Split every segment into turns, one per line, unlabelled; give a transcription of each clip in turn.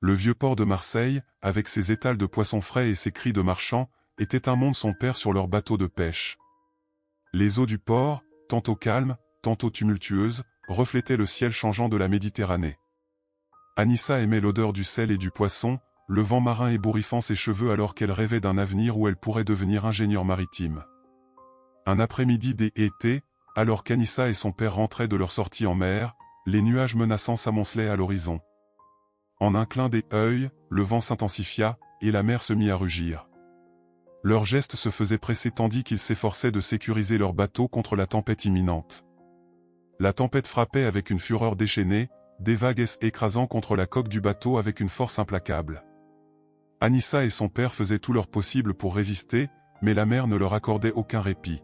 Le vieux port de Marseille, avec ses étals de poissons frais et ses cris de marchands, était un monde sans père sur leur bateau de pêche. Les eaux du port, tantôt calmes, tantôt tumultueuses, reflétaient le ciel changeant de la Méditerranée. Anissa aimait l'odeur du sel et du poisson, le vent marin ébouriffant ses cheveux alors qu'elle rêvait d'un avenir où elle pourrait devenir ingénieure maritime. Un après-midi d'été, alors qu'Anissa et son père rentraient de leur sortie en mer, les nuages menaçants s'amoncelaient à l'horizon. En un clin d'œil, le vent s'intensifia, et la mer se mit à rugir. Leurs gestes se faisaient presser tandis qu'ils s'efforçaient de sécuriser leur bateau contre la tempête imminente. La tempête frappait avec une fureur déchaînée, des vagues écrasant contre la coque du bateau avec une force implacable. Anissa et son père faisaient tout leur possible pour résister, mais la mer ne leur accordait aucun répit.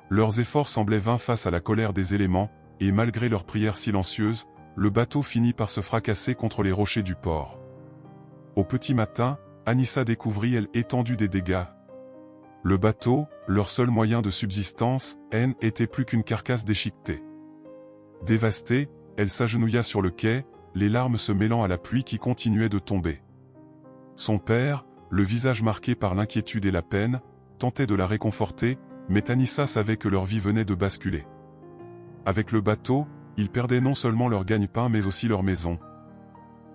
Leurs efforts semblaient vains face à la colère des éléments, et malgré leurs prières silencieuses, le bateau finit par se fracasser contre les rochers du port. Au petit matin, Anissa découvrit l'étendue des dégâts. Le bateau, leur seul moyen de subsistance, n'était plus qu'une carcasse déchiquetée. Dévastée, elle s'agenouilla sur le quai, les larmes se mêlant à la pluie qui continuait de tomber. Son père, le visage marqué par l'inquiétude et la peine, tentait de la réconforter, mais Anissa savait que leur vie venait de basculer. Avec le bateau, ils perdaient non seulement leur gagne-pain mais aussi leur maison.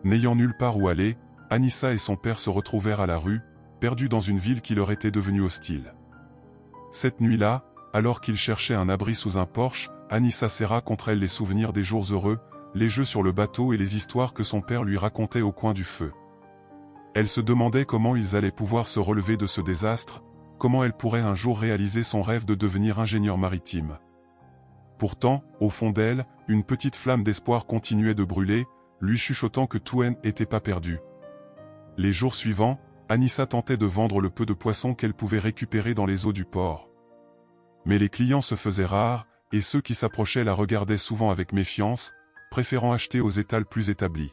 N'ayant nulle part où aller, Anissa et son père se retrouvèrent à la rue, perdus dans une ville qui leur était devenue hostile. Cette nuit-là, alors qu'ils cherchaient un abri sous un porche, Anissa serra contre elle les souvenirs des jours heureux, les jeux sur le bateau et les histoires que son père lui racontait au coin du feu. Elle se demandait comment ils allaient pouvoir se relever de ce désastre, comment elle pourrait un jour réaliser son rêve de devenir ingénieure maritime. Pourtant, au fond d'elle, une petite flamme d'espoir continuait de brûler, lui chuchotant que tout n'était pas perdu. Les jours suivants, Anissa tentait de vendre le peu de poissons qu'elle pouvait récupérer dans les eaux du port. Mais les clients se faisaient rares, et ceux qui s'approchaient la regardaient souvent avec méfiance, préférant acheter aux étals plus établis.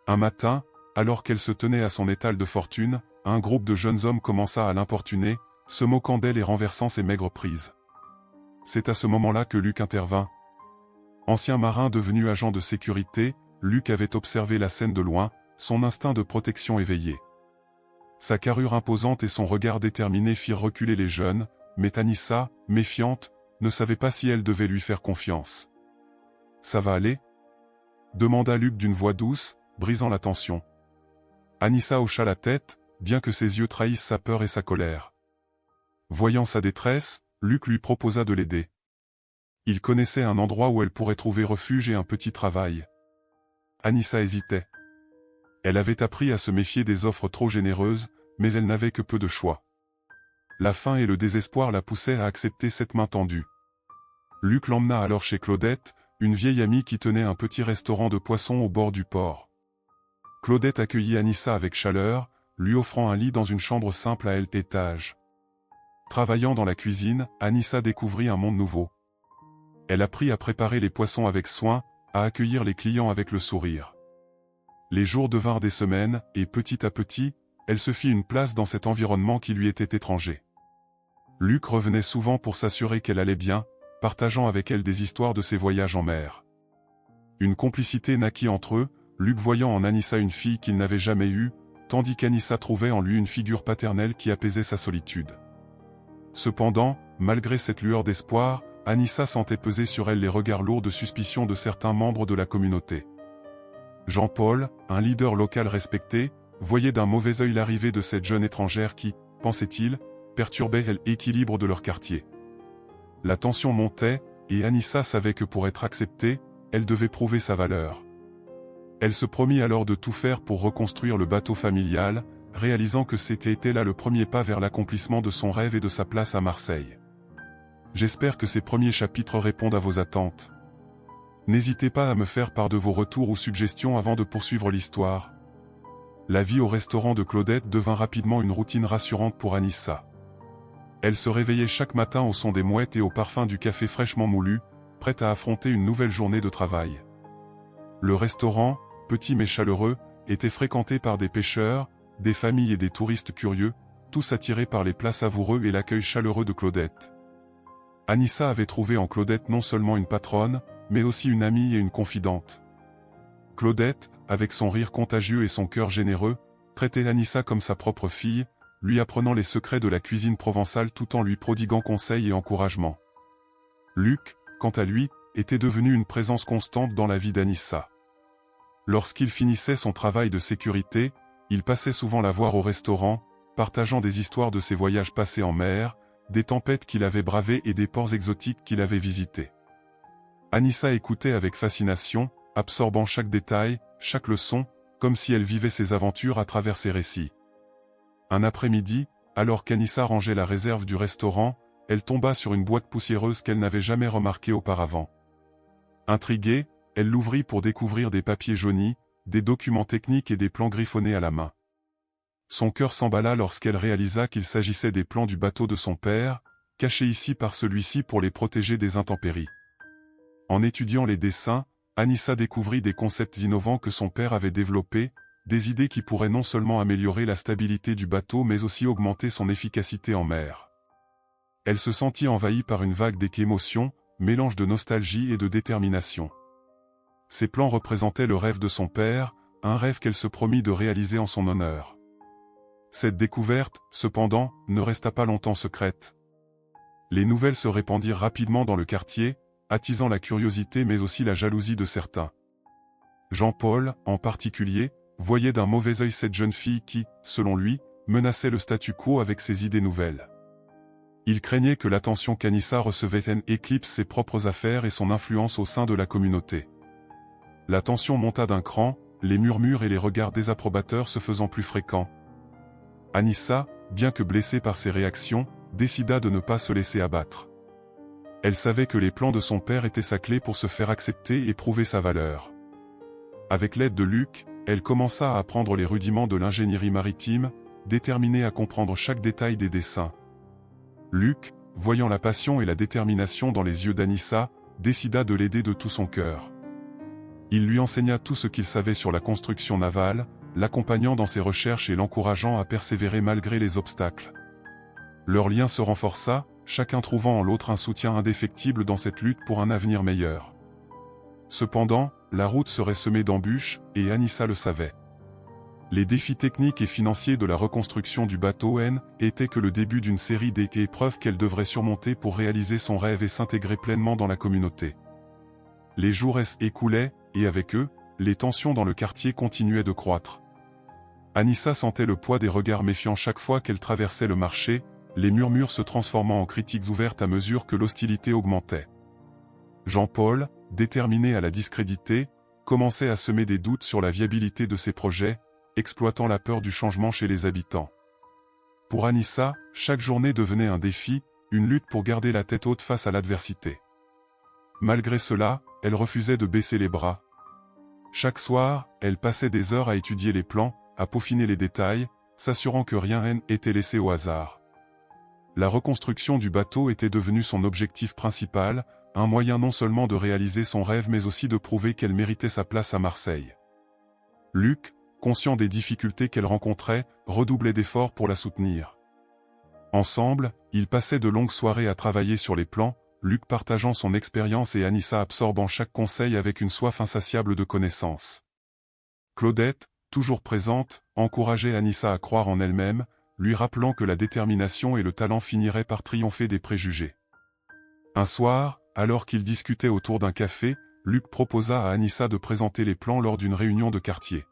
Un matin, alors qu'elle se tenait à son étal de fortune, un groupe de jeunes hommes commença à l'importuner, se moquant d'elle et renversant ses maigres prises. C'est à ce moment-là que Luc intervint. Ancien marin devenu agent de sécurité, Luc avait observé la scène de loin, son instinct de protection éveillé. Sa carrure imposante et son regard déterminé firent reculer les jeunes, mais Anissa, méfiante, ne savait pas si elle devait lui faire confiance. « Ça va aller ?» demanda Luc d'une voix douce, brisant la tension. Anissa hocha la tête, bien que ses yeux trahissent sa peur et sa colère. Voyant sa détresse, Luc lui proposa de l'aider. Il connaissait un endroit où elle pourrait trouver refuge et un petit travail. Anissa hésitait. Elle avait appris à se méfier des offres trop généreuses, mais elle n'avait que peu de choix. La faim et le désespoir la poussaient à accepter cette main tendue. Luc l'emmena alors chez Claudette, une vieille amie qui tenait un petit restaurant de poissons au bord du port. Claudette accueillit Anissa avec chaleur, lui offrant un lit dans une chambre simple à étage. Travaillant dans la cuisine, Anissa découvrit un monde nouveau. Elle apprit à préparer les poissons avec soin, à accueillir les clients avec le sourire. Les jours devinrent des semaines, et petit à petit, elle se fit une place dans cet environnement qui lui était étranger. Luc revenait souvent pour s'assurer qu'elle allait bien, partageant avec elle des histoires de ses voyages en mer. Une complicité naquit entre eux, Luc voyant en Anissa une fille qu'il n'avait jamais eue, tandis qu'Anissa trouvait en lui une figure paternelle qui apaisait sa solitude. Cependant, malgré cette lueur d'espoir, Anissa sentait peser sur elle les regards lourds de suspicion de certains membres de la communauté. Jean-Paul, un leader local respecté, voyait d'un mauvais œil l'arrivée de cette jeune étrangère qui, pensait-il, perturbait l'équilibre de leur quartier. La tension montait, et Anissa savait que pour être acceptée, elle devait prouver sa valeur. Elle se promit alors de tout faire pour reconstruire le bateau familial, réalisant que c'était là le premier pas vers l'accomplissement de son rêve et de sa place à Marseille. J'espère que ces premiers chapitres répondent à vos attentes. N'hésitez pas à me faire part de vos retours ou suggestions avant de poursuivre l'histoire. La vie au restaurant de Claudette devint rapidement une routine rassurante pour Anissa. Elle se réveillait chaque matin au son des mouettes et au parfum du café fraîchement moulu, prête à affronter une nouvelle journée de travail. Le restaurant, petit mais chaleureux, était fréquenté par des pêcheurs, des familles et des touristes curieux, tous attirés par les plats savoureux et l'accueil chaleureux de Claudette. Anissa avait trouvé en Claudette non seulement une patronne, mais aussi une amie et une confidente. Claudette, avec son rire contagieux et son cœur généreux, traitait Anissa comme sa propre fille, lui apprenant les secrets de la cuisine provençale tout en lui prodiguant conseils et encouragement. Luc, quant à lui, était devenu une présence constante dans la vie d'Anissa. Lorsqu'il finissait son travail de sécurité, il passait souvent la voir au restaurant, partageant des histoires de ses voyages passés en mer, des tempêtes qu'il avait bravées et des ports exotiques qu'il avait visités. Anissa écoutait avec fascination, absorbant chaque détail, chaque leçon, comme si elle vivait ses aventures à travers ses récits. Un après-midi, alors qu'Anissa rangeait la réserve du restaurant, elle tomba sur une boîte poussiéreuse qu'elle n'avait jamais remarquée auparavant. Intriguée, elle l'ouvrit pour découvrir des papiers jaunis, des documents techniques et des plans griffonnés à la main. Son cœur s'emballa lorsqu'elle réalisa qu'il s'agissait des plans du bateau de son père, cachés ici par celui-ci pour les protéger des intempéries. En étudiant les dessins, Anissa découvrit des concepts innovants que son père avait développés, des idées qui pourraient non seulement améliorer la stabilité du bateau mais aussi augmenter son efficacité en mer. Elle se sentit envahie par une vague d'émotions, mélange de nostalgie et de détermination. Ces plans représentaient le rêve de son père, un rêve qu'elle se promit de réaliser en son honneur. Cette découverte, cependant, ne resta pas longtemps secrète. Les nouvelles se répandirent rapidement dans le quartier, attisant la curiosité mais aussi la jalousie de certains. Jean-Paul, en particulier, voyait d'un mauvais œil cette jeune fille qui, selon lui, menaçait le statu quo avec ses idées nouvelles. Il craignait que l'attention qu'Anissa recevait éclipse ses propres affaires et son influence au sein de la communauté. La tension monta d'un cran, les murmures et les regards désapprobateurs se faisant plus fréquents. Anissa, bien que blessée par ses réactions, décida de ne pas se laisser abattre. Elle savait que les plans de son père étaient sa clé pour se faire accepter et prouver sa valeur. Avec l'aide de Luc, elle commença à apprendre les rudiments de l'ingénierie maritime, déterminée à comprendre chaque détail des dessins. Luc, voyant la passion et la détermination dans les yeux d'Anissa, décida de l'aider de tout son cœur. Il lui enseigna tout ce qu'il savait sur la construction navale, l'accompagnant dans ses recherches et l'encourageant à persévérer malgré les obstacles. Leur lien se renforça, chacun trouvant en l'autre un soutien indéfectible dans cette lutte pour un avenir meilleur. Cependant, la route serait semée d'embûches, et Anissa le savait. Les défis techniques et financiers de la reconstruction du bateau étaient que le début d'une série d'épreuves qu'elle devrait surmonter pour réaliser son rêve et s'intégrer pleinement dans la communauté. Les jours s'écoulaient, et avec eux, les tensions dans le quartier continuaient de croître. Anissa sentait le poids des regards méfiants chaque fois qu'elle traversait le marché, les murmures se transformant en critiques ouvertes à mesure que l'hostilité augmentait. Jean-Paul, déterminé à la discréditer, commençait à semer des doutes sur la viabilité de ses projets, exploitant la peur du changement chez les habitants. Pour Anissa, chaque journée devenait un défi, une lutte pour garder la tête haute face à l'adversité. Malgré cela, elle refusait de baisser les bras. Chaque soir, elle passait des heures à étudier les plans, à peaufiner les détails, s'assurant que rien n'était laissé au hasard. La reconstruction du bateau était devenue son objectif principal, un moyen non seulement de réaliser son rêve mais aussi de prouver qu'elle méritait sa place à Marseille. Luc, conscient des difficultés qu'elle rencontrait, redoublait d'efforts pour la soutenir. Ensemble, ils passaient de longues soirées à travailler sur les plans, Luc partageant son expérience et Anissa absorbant chaque conseil avec une soif insatiable de connaissances. Claudette, toujours présente, encourageait Anissa à croire en elle-même, lui rappelant que la détermination et le talent finiraient par triompher des préjugés. Un soir, alors qu'ils discutaient autour d'un café, Luc proposa à Anissa de présenter les plans lors d'une réunion de quartier.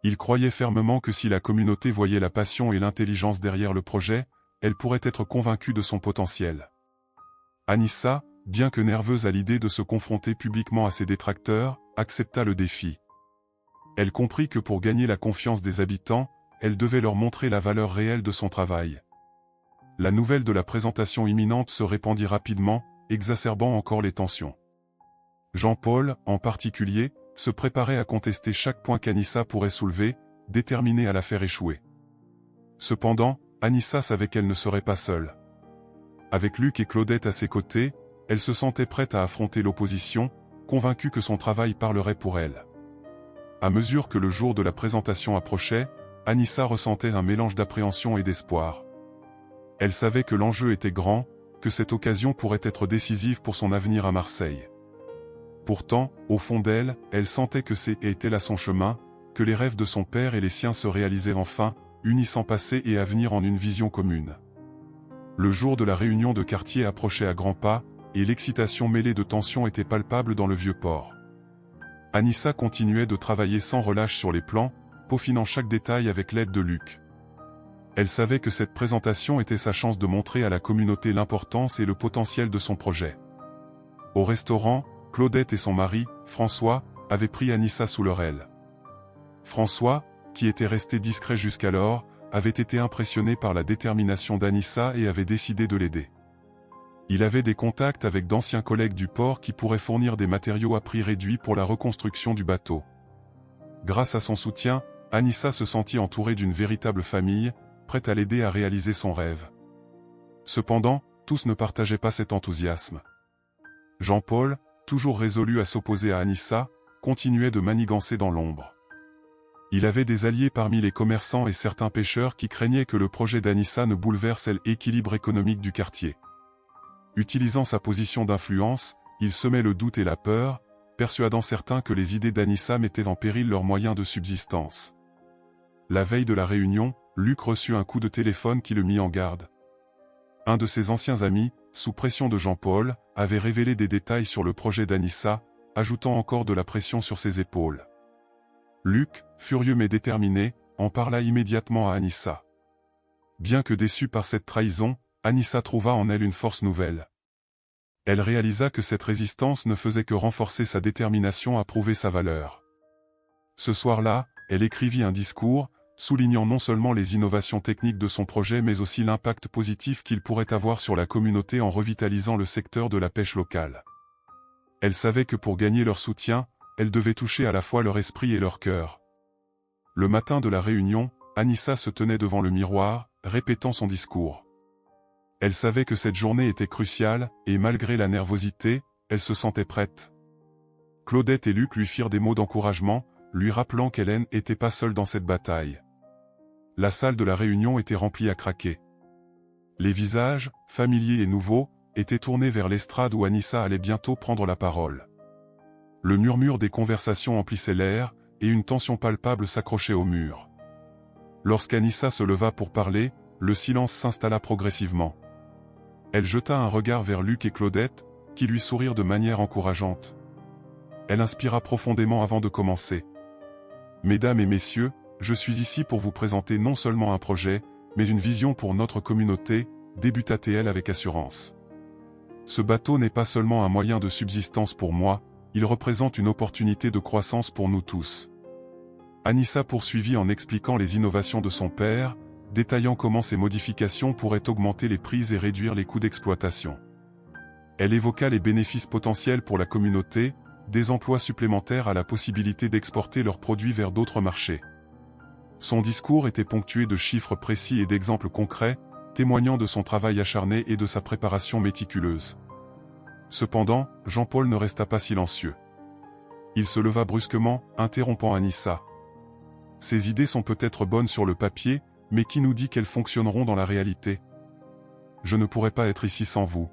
Il croyait fermement que si la communauté voyait la passion et l'intelligence derrière le projet, elle pourrait être convaincue de son potentiel. Anissa, bien que nerveuse à l'idée de se confronter publiquement à ses détracteurs, accepta le défi. Elle comprit que pour gagner la confiance des habitants, elle devait leur montrer la valeur réelle de son travail. La nouvelle de la présentation imminente se répandit rapidement, exacerbant encore les tensions. Jean-Paul, en particulier, se préparait à contester chaque point qu'Anissa pourrait soulever, déterminé à la faire échouer. Cependant, Anissa savait qu'elle ne serait pas seule. Avec Luc et Claudette à ses côtés, elle se sentait prête à affronter l'opposition, convaincue que son travail parlerait pour elle. À mesure que le jour de la présentation approchait, Anissa ressentait un mélange d'appréhension et d'espoir. Elle savait que l'enjeu était grand, que cette occasion pourrait être décisive pour son avenir à Marseille. Pourtant, au fond d'elle, elle sentait que était là son chemin, que les rêves de son père et les siens se réalisaient enfin, unissant passé et avenir en une vision commune. Le jour de la réunion de quartier approchait à grands pas, et l'excitation mêlée de tension était palpable dans le vieux port. Anissa continuait de travailler sans relâche sur les plans, peaufinant chaque détail avec l'aide de Luc. Elle savait que cette présentation était sa chance de montrer à la communauté l'importance et le potentiel de son projet. Au restaurant, Claudette et son mari, François, avaient pris Anissa sous leur aile. François, qui était resté discret jusqu'alors, avait été impressionné par la détermination d'Anissa et avait décidé de l'aider. Il avait des contacts avec d'anciens collègues du port qui pourraient fournir des matériaux à prix réduit pour la reconstruction du bateau. Grâce à son soutien, Anissa se sentit entourée d'une véritable famille, prête à l'aider à réaliser son rêve. Cependant, tous ne partageaient pas cet enthousiasme. Jean-Paul, toujours résolu à s'opposer à Anissa, continuait de manigancer dans l'ombre. Il avait des alliés parmi les commerçants et certains pêcheurs qui craignaient que le projet d'Anissa ne bouleverse l'équilibre économique du quartier. Utilisant sa position d'influence, il semait le doute et la peur, persuadant certains que les idées d'Anissa mettaient en péril leurs moyens de subsistance. La veille de la réunion, Luc reçut un coup de téléphone qui le mit en garde. Un de ses anciens amis, sous pression de Jean-Paul, avait révélé des détails sur le projet d'Anissa, ajoutant encore de la pression sur ses épaules. Luc, furieux mais déterminé, en parla immédiatement à Anissa. Bien que déçue par cette trahison, Anissa trouva en elle une force nouvelle. Elle réalisa que cette résistance ne faisait que renforcer sa détermination à prouver sa valeur. Ce soir-là, elle écrivit un discours, soulignant non seulement les innovations techniques de son projet mais aussi l'impact positif qu'il pourrait avoir sur la communauté en revitalisant le secteur de la pêche locale. Elle savait que pour gagner leur soutien, elle devait toucher à la fois leur esprit et leur cœur. Le matin de la réunion, Anissa se tenait devant le miroir, répétant son discours. Elle savait que cette journée était cruciale, et malgré la nervosité, elle se sentait prête. Claudette et Luc lui firent des mots d'encouragement, lui rappelant qu'elle n'était pas seule dans cette bataille. La salle de la réunion était remplie à craquer. Les visages, familiers et nouveaux, étaient tournés vers l'estrade où Anissa allait bientôt prendre la parole. Le murmure des conversations emplissait l'air, et une tension palpable s'accrochait au mur. Lorsqu'Anissa se leva pour parler, le silence s'installa progressivement. Elle jeta un regard vers Luc et Claudette, qui lui sourirent de manière encourageante. Elle inspira profondément avant de commencer. « Mesdames et messieurs, je suis ici pour vous présenter non seulement un projet, mais une vision pour notre communauté, débuta-t-elle avec assurance. Ce bateau n'est pas seulement un moyen de subsistance pour moi, il représente une opportunité de croissance pour nous tous. » Anissa poursuivit en expliquant les innovations de son père, détaillant comment ces modifications pourraient augmenter les prix et réduire les coûts d'exploitation. Elle évoqua les bénéfices potentiels pour la communauté, des emplois supplémentaires à la possibilité d'exporter leurs produits vers d'autres marchés. Son discours était ponctué de chiffres précis et d'exemples concrets, témoignant de son travail acharné et de sa préparation méticuleuse. Cependant, Jean-Paul ne resta pas silencieux. Il se leva brusquement, interrompant Anissa. « Ces idées sont peut-être bonnes sur le papier, mais qui nous dit qu'elles fonctionneront dans la réalité? Je ne pourrais pas être ici sans vous.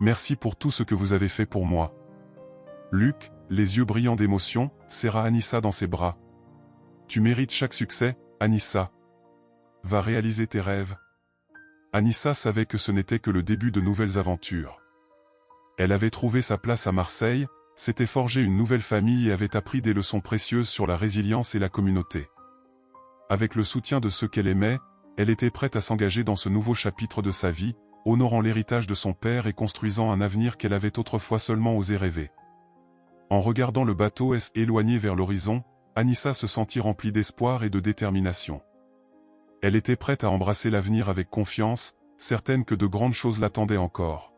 Merci pour tout ce que vous avez fait pour moi. » Luc, les yeux brillants d'émotion, serra Anissa dans ses bras. « Tu mérites chaque succès, Anissa. Va réaliser tes rêves. » Anissa savait que ce n'était que le début de nouvelles aventures. Elle avait trouvé sa place à Marseille, s'était forgé une nouvelle famille et avait appris des leçons précieuses sur la résilience et la communauté. Avec le soutien de ceux qu'elle aimait, elle était prête à s'engager dans ce nouveau chapitre de sa vie, honorant l'héritage de son père et construisant un avenir qu'elle avait autrefois seulement osé rêver. En regardant le bateau éloigné vers l'horizon, Anissa se sentit remplie d'espoir et de détermination. Elle était prête à embrasser l'avenir avec confiance, certaine que de grandes choses l'attendaient encore.